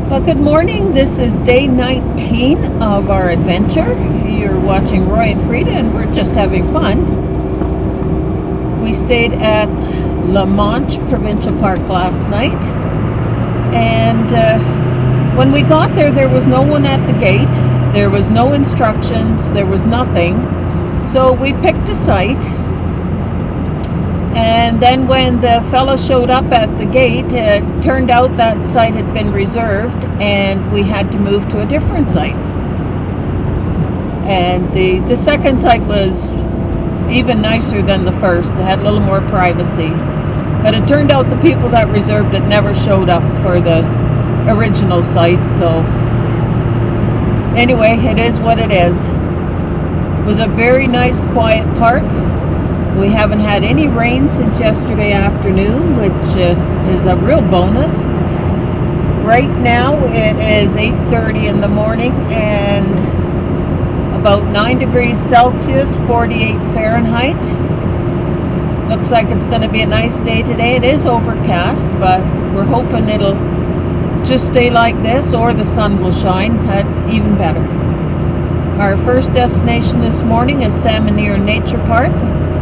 Well, good morning. This is day 19 of our adventure. You're watching Roy and Frida, and we're just having fun. We stayed at Manche Provincial Park last night, and when we got there, there was no one at the gate. There was no instructions. There was nothing. So we picked a site. And then when the fellow showed up at the gate, it turned out that site had been reserved and we had to move to a different site. And the second site was even nicer than the first. It had a little more privacy. But it turned out the people that reserved it never showed up for the original site. So anyway, it is what it is. It was a very nice, quiet park. We haven't had any rain since yesterday afternoon, which is a real bonus. Right now it is 8:30 in the morning and about 9 degrees Celsius, 48 Fahrenheit. Looks like it's going to be a nice day today. It is overcast, but we're hoping it'll just stay like this or the sun will shine. That's even better. Our first destination this morning is Salmonier Nature Park.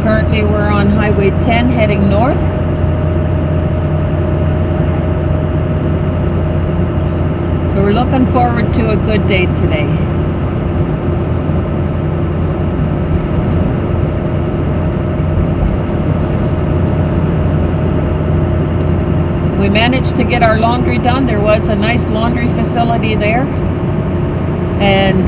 Currently we're on Highway 10 heading north. So we're looking forward to a good day today. We managed to get our laundry done. There was a nice laundry facility there. And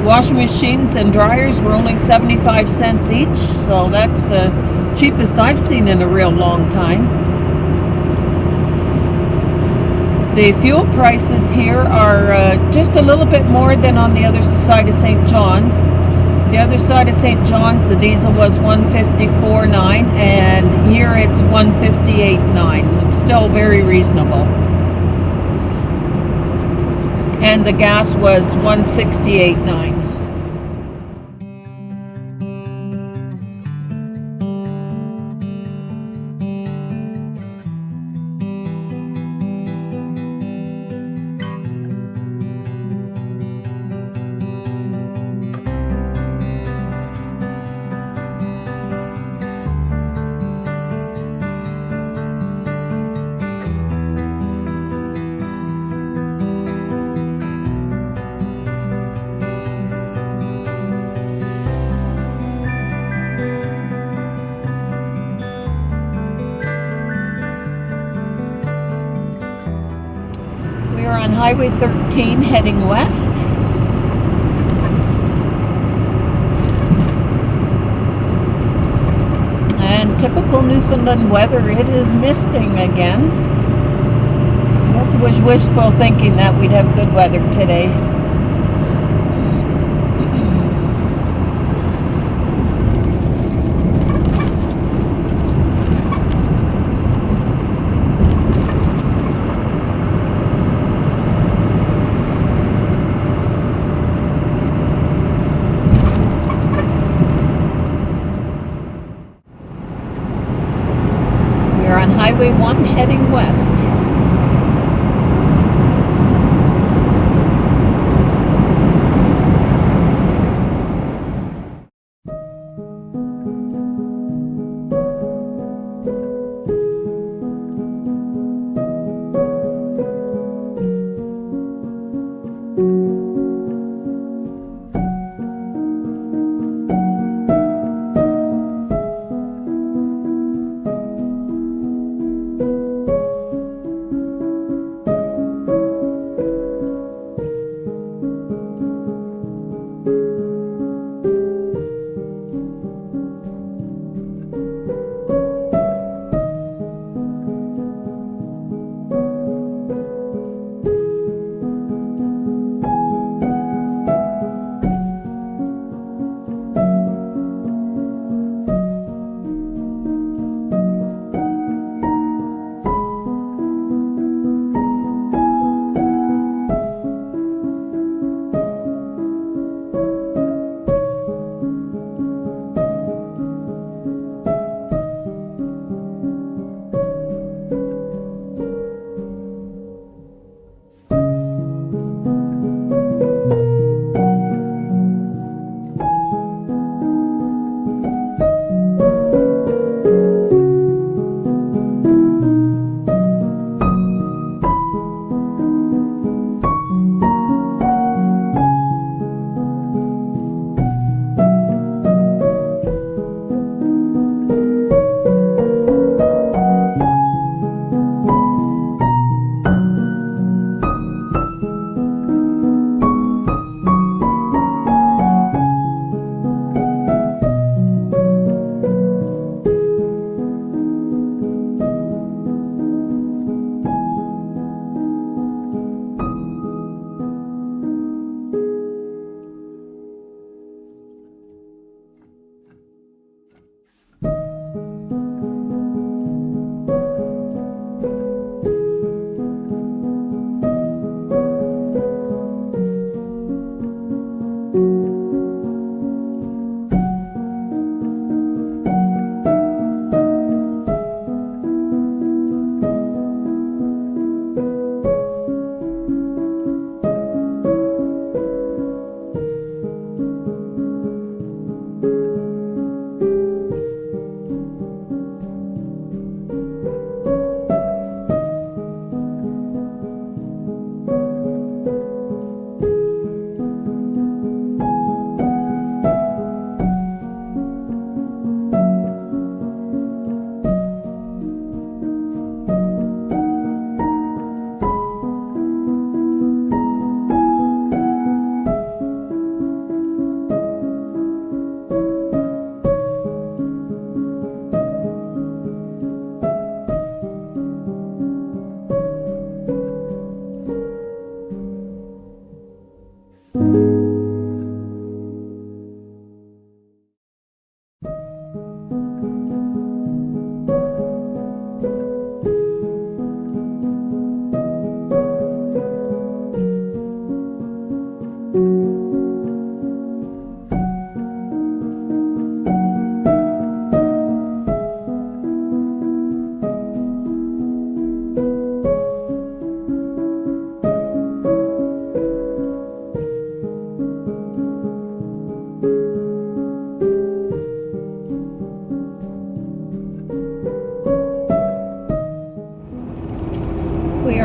washing machines and dryers were only 75 cents each, so that's the cheapest I've seen in a real long time. The fuel prices here are just a little bit more than on the other side of St. John's. The other side of St. John's, the diesel was $1.54.9, and here it's $1.58.9. It's still very reasonable. And the gas was $1.68.9. We are on Highway 13 heading west. And typical Newfoundland weather, it is misting again. I guess it was wishful thinking that we'd have good weather today. On Highway 1 heading west.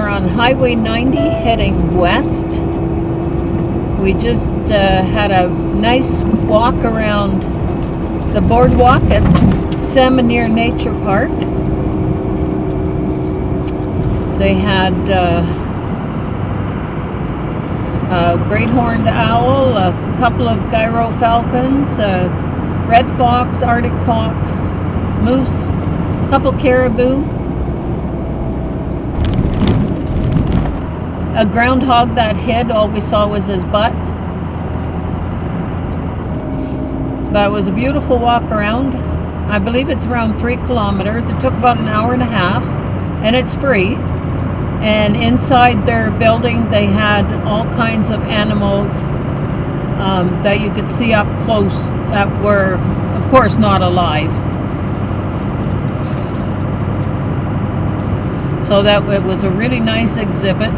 are on Highway 90 heading west. We just had a nice walk around the boardwalk at Salmonier Nature Park. They had a great horned owl, a couple of gyrofalcons, a red fox, Arctic fox, moose, a couple caribou, a groundhog that hid. All we saw was his butt. But it was a beautiful walk around. I believe it's around 3 kilometers. It took about an hour and a half, and it's free. And inside their building, they had all kinds of animals that you could see up close that were, of course, not alive. So that it was a really nice exhibit.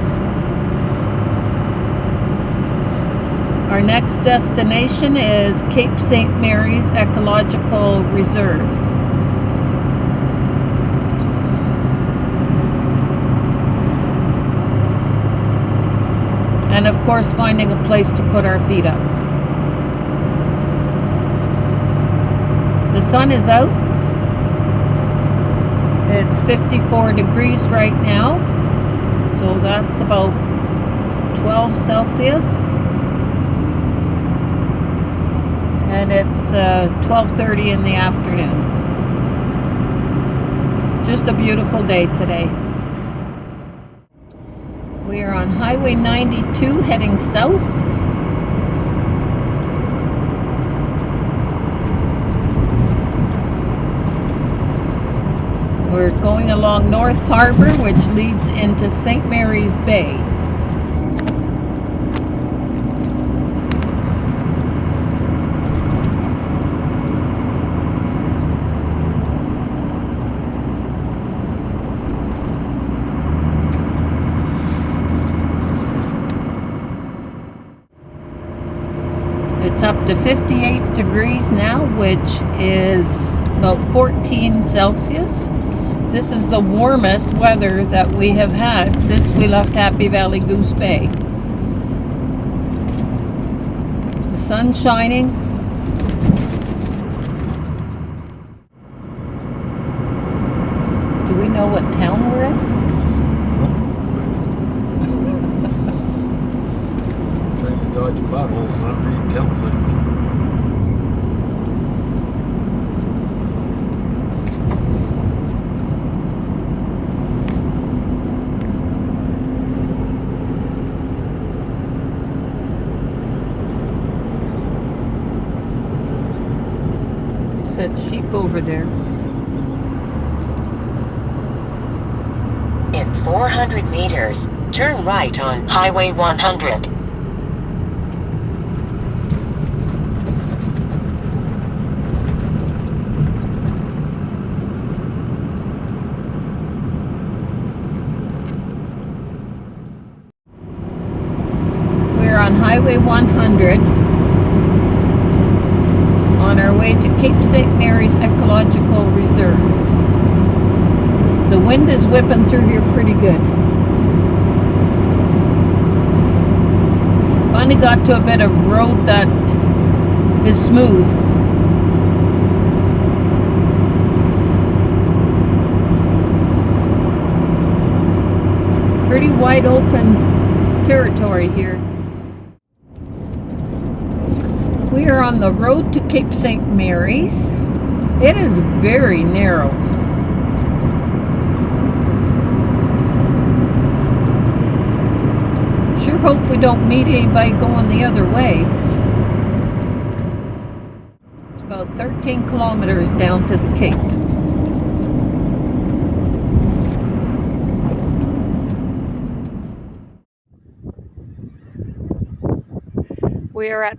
Our next destination is Cape St. Mary's Ecological Reserve. And of course, finding a place to put our feet up. The sun is out. It's 54 degrees right now. So that's about 12 Celsius. And it's 12:30 in the afternoon. Just a beautiful day today. We are on Highway 92 heading south. We're going along North Harbor, which leads into St. Mary's Bay. It's up to 58 degrees now, which is about 14 Celsius. This is the warmest weather that we have had since we left Happy Valley Goose Bay. The sun's shining. Do we know what town we're in? Dodge potholes, not read tell things. That sheep over there. In 400 meters, turn right on Highway 100. On Highway 100 on our way to Cape St. Mary's Ecological Reserve. The wind is whipping through here pretty good. Finally got to a bit of road that is smooth. Pretty wide open territory here. We are on the road to Cape St. Mary's. It is very narrow. Sure hope we don't meet anybody going the other way. It's about 13 kilometers down to the Cape. We are at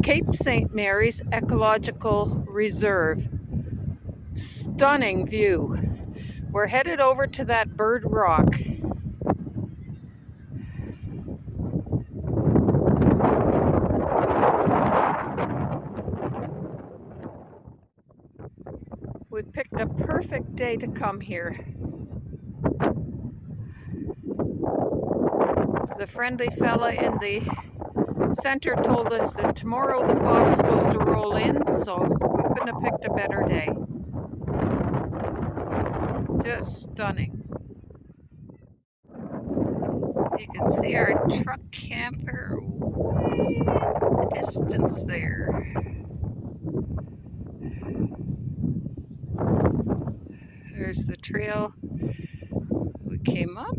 Cape St. Mary's Ecological Reserve. Stunning view. We're headed over to that bird rock. We picked a perfect day to come here. The friendly fella in the center told us that tomorrow the fog's supposed to roll in, so we couldn't have picked a better day. Just stunning. You can see our truck camper way in the distance there. There's the trail we came up.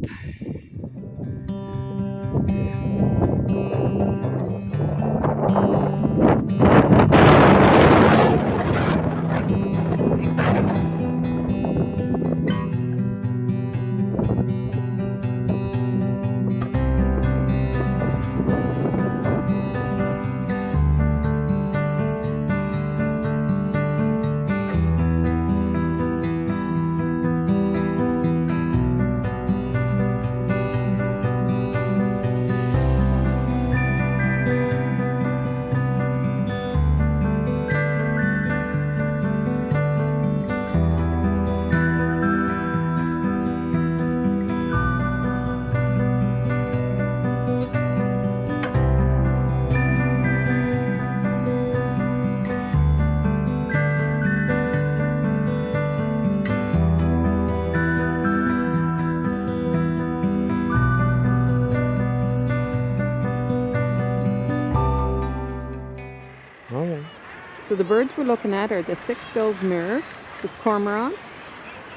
So the birds we're looking at are the thick-billed Murres, the Cormorants,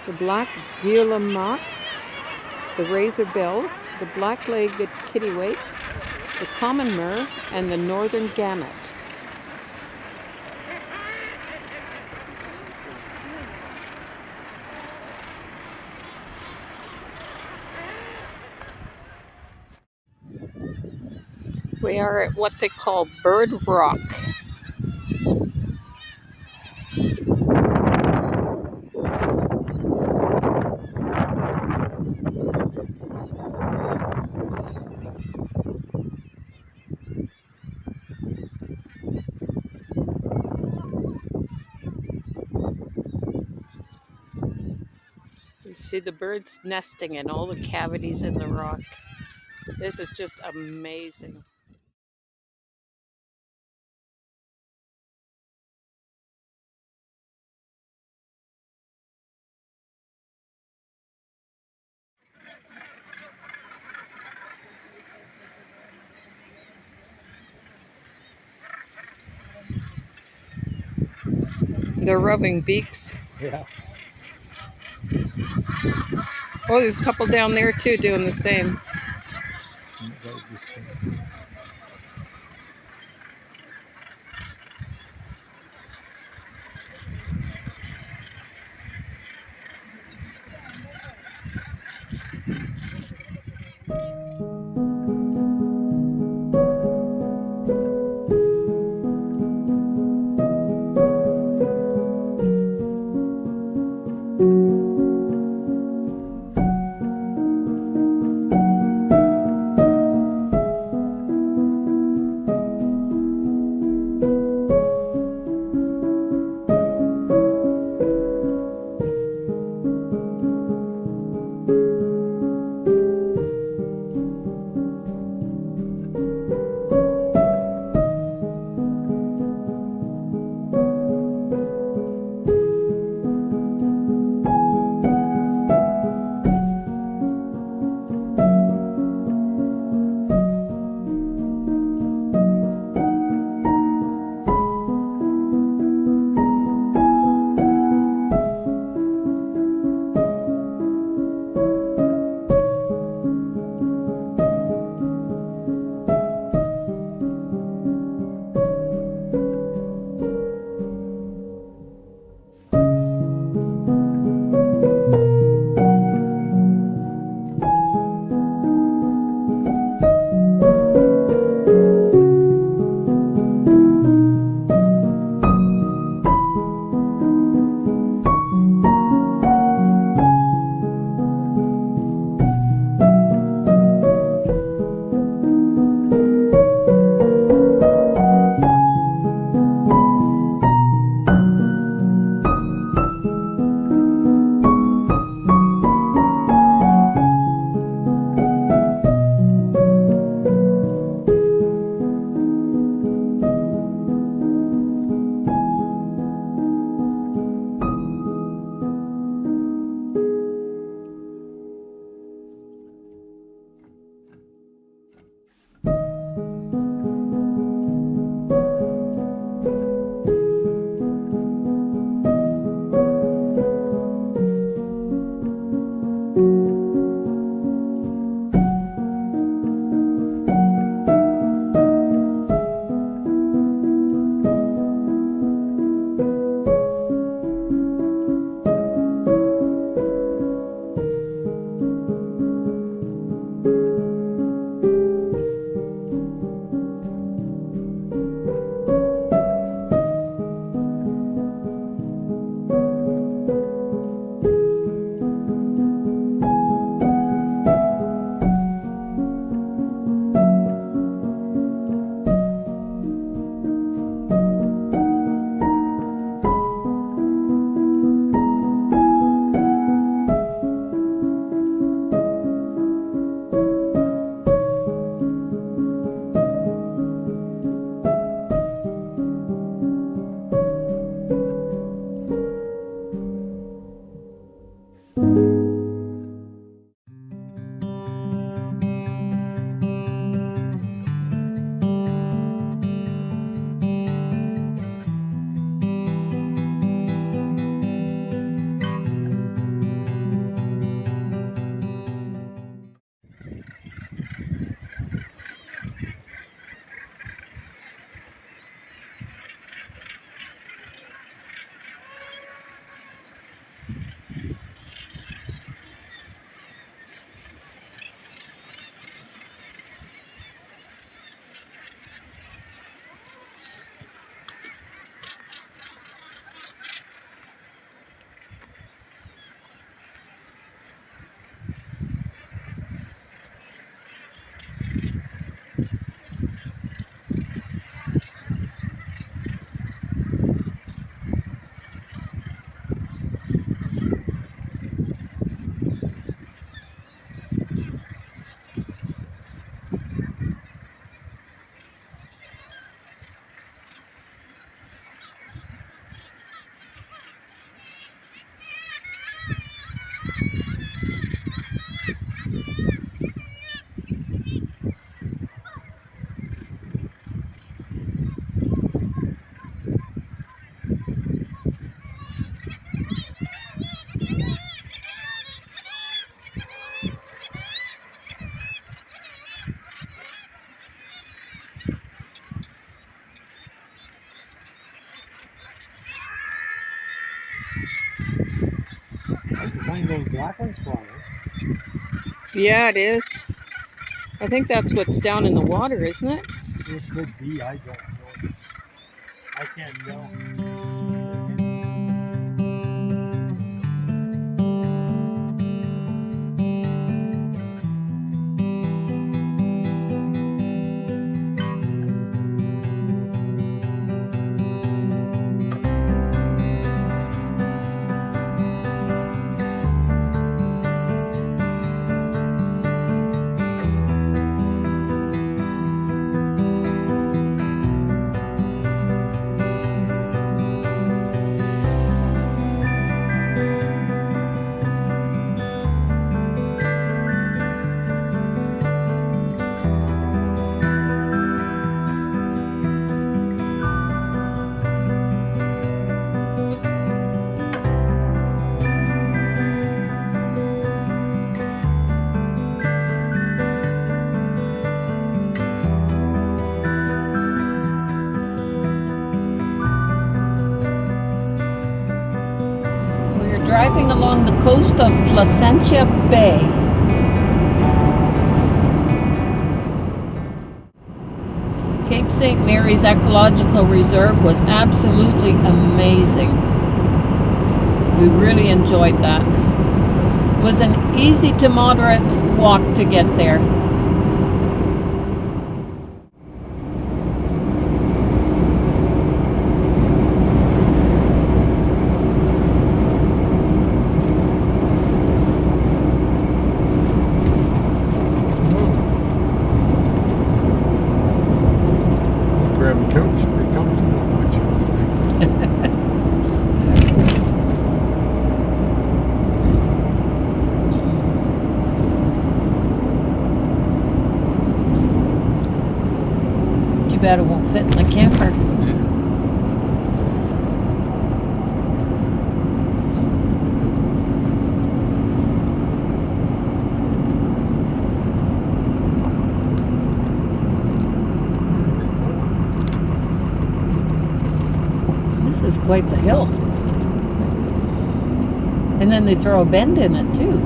the black Guillemot, the Razorbills, the black-legged Kittiwakes, the common Murre, and the Northern Gannets. We are at what they call Bird Rock. You see the birds nesting in all the cavities in the rock. This is just amazing. They're rubbing beaks. Yeah. Oh, there's a couple down there too doing the same. Yeah, it is. I think that's what's down in the water, isn't it? It could be, I don't know. I can't tell. We're driving along the coast of Placentia Bay. Cape St. Mary's Ecological Reserve was absolutely amazing. We really enjoyed that. It was an easy to moderate walk to get there. Grab a couch and be comfortable and watch it. Too bad it won't fit in the camper. This is quite the hill. And then they throw a bend in it too.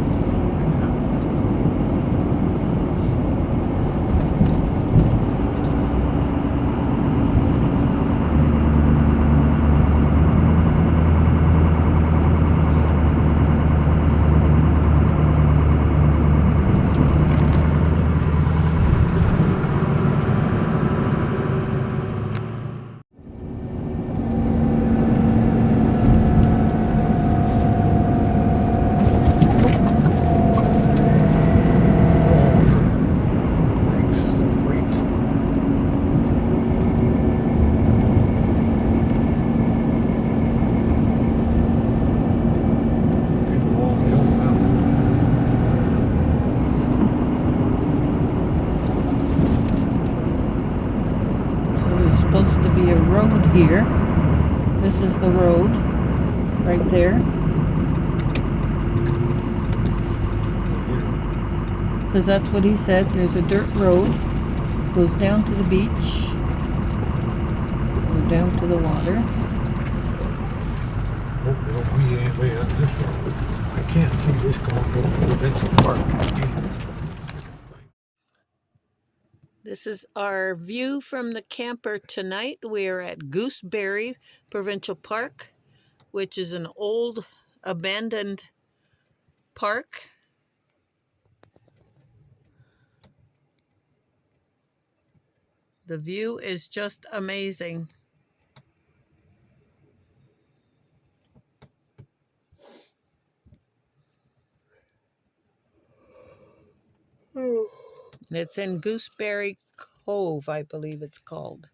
Supposed to be a road here. This is the road right there. Because that's what he said. There's a dirt road. Goes down to the beach. Or down to the water. Hope there won't be anybody on this road. I can't see this going to Provincial Park. This is our view from the camper tonight. We are at Gooseberry Provincial Park, which is an old abandoned park. The view is just amazing. And it's in Gooseberry Cove, I believe it's called.